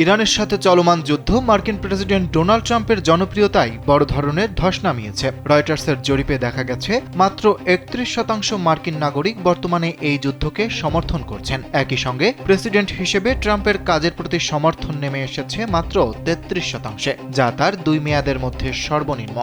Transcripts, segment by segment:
ইরানের সাথে চলমান যুদ্ধ মার্কিন প্রেসিডেন্ট ডোনাল্ড ট্রাম্পের জনপ্রিয়তায় বড় ধরনের ধস নামিয়েছে। রয়টার্সের জরিপে দেখা গেছে মাত্র ৩১% মার্কিন নাগরিক বর্তমানে এই যুদ্ধকে সমর্থন করছেন। একই সঙ্গে প্রেসিডেন্ট হিসেবে ট্রাম্পের কাজের প্রতি সমর্থন নেমে এসেছে মাত্র ৩৩%, যা তার ২ মেয়াদের মধ্যে সর্বনিম্ন।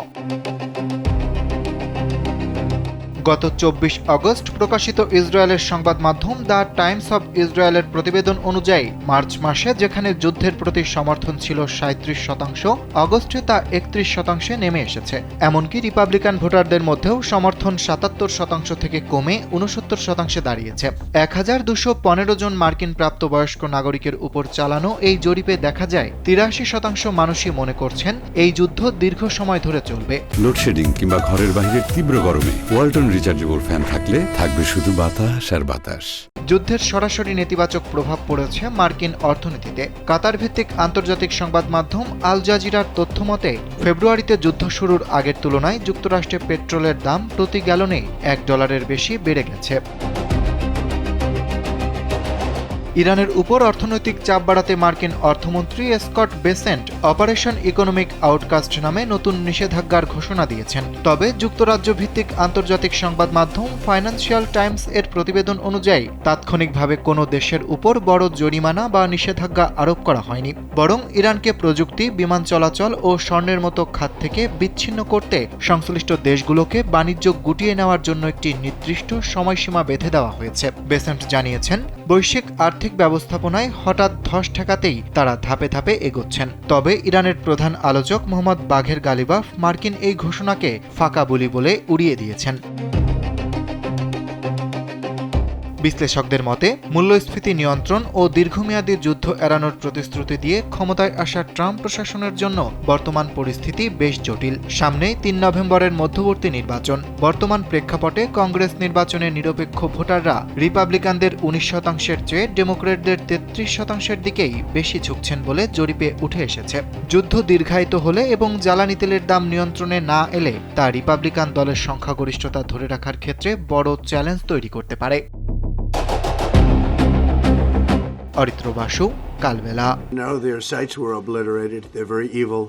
গত ২৪ আগস্ট প্রকাশিত ইসরায়েলের সংবাদ মাধ্যম দ্য টাইমস অব ইসরায়েলের প্রতিবেদন অনুযায়ী মার্চ মাসে যেখানে যুদ্ধের প্রতি সমর্থন ছিল ৩৭%, আগস্টে তা ৩১% নেমে এসেছে। এমনকি রিপাবলিকান ভোটারদের মধ্যেও সমর্থন ৭৭% থেকে কমে ৬৯% দাঁড়িয়েছে। ১,২১৫ জন মার্কিন প্রাপ্তবয়স্ক নাগরিকের উপর চালানো এই জরিপে দেখা যায় ৮৩% মানুষই মনে করছেন এই যুদ্ধ দীর্ঘ সময় ধরে চলবে। লোডশেডিং কিংবা ঘরের বাইরের তীব্র গরমে ওয়ালটন রিচার্জেবল ফ্যান থাকলে থাকবে শুধু বাতাস আর বাতাস। যুদ্ধের সরাসরি নেতিবাচক প্রভাব পড়েছে মার্কিন অর্থনীতিতে। কাতার ভিত্তিক আন্তর্জাতিক সংবাদ মাধ্যম আল জাজিরার তথ্যমতে ফেব্রুয়ারিতে যুদ্ধ শুরুর আগের তুলনায় যুক্তরাষ্ট্রে পেট্রোলের দাম প্রতি গ্যালনে $১ বেশি বেড়ে গেছে। ইরানের উপর অর্থনৈতিক চাপ বাড়াতে মার্কিন অর্থমন্ত্রী Scott Bessent operation economic outcast নামে নতুন নিষেধাজ্ঞার ঘোষণা দিয়েছেন। তবে যুক্তরাজ্য ভিত্তিক আন্তর্জাতিক সংবাদ মাধ্যম ফাইন্যান্সিয়াল টাইমস এর প্রতিবেদন অনুযায়ী তাৎক্ষণিকভাবে কোনো দেশের উপর বড় জরিমানা বা নিষেধাজ্ঞা আরোপ করা হয়নি, বরং ইরানকে প্রযুক্তি, বিমান চলাচল ও স্বর্ণের মতো খাত থেকে বিচ্ছিন্ন করতে সংশ্লিষ্ট দেশগুলোকে বাণিজ্য গুটিয়ে নেওয়ার জন্য একটি নির্দিষ্ট সময়সীমা বেঁধে দেওয়া হয়েছে। বেসেন্ট জানিয়েছেন, বৈশ্বিক আর্থিক ব্যবস্থাপনায় হঠাৎ ধস ঠেকাতেই তারা ধাপে ধাপে এগোচ্ছেন। তবে ইরানের প্রধান আলোচক মোহাম্মদ বাঘের গালিবাফ মার্কিন এই ঘোষণাকে ফাঁকা বুলি বলে উড়িয়ে দিয়েছেন। বিশ্লেষকদের মতে মূল্যস্ফীতি নিয়ন্ত্রণ ও দীর্ঘমেয়াদী যুদ্ধ এড়ানোর প্রতিশ্রুতি দিয়ে ক্ষমতায় আসা ট্রাম্প প্রশাসনের জন্য বর্তমান পরিস্থিতি বেশ জটিল। সামনেই ৩ নভেম্বরের মধ্যবর্তী নির্বাচন। বর্তমান প্রেক্ষাপটে কংগ্রেস নির্বাচনে নিরপেক্ষ ভোটাররা রিপাবলিকানদের ১৯%-এর চেয়ে ডেমোক্র্যাটদের ৩৩%-এর দিকেই বেশি ঝুঁকছেন বলে জরিপে উঠে এসেছে। যুদ্ধ দীর্ঘায়িত হলে এবং জ্বালানি তেলের দাম নিয়ন্ত্রণে না এলে তা রিপাবলিকান দলের সংখ্যাগরিষ্ঠতা ধরে রাখার ক্ষেত্রে বড় চ্যালেঞ্জ তৈরি করতে পারে। অরিত্র বাসু, কালবেলা। No, their sites were obliterated. They're very evil.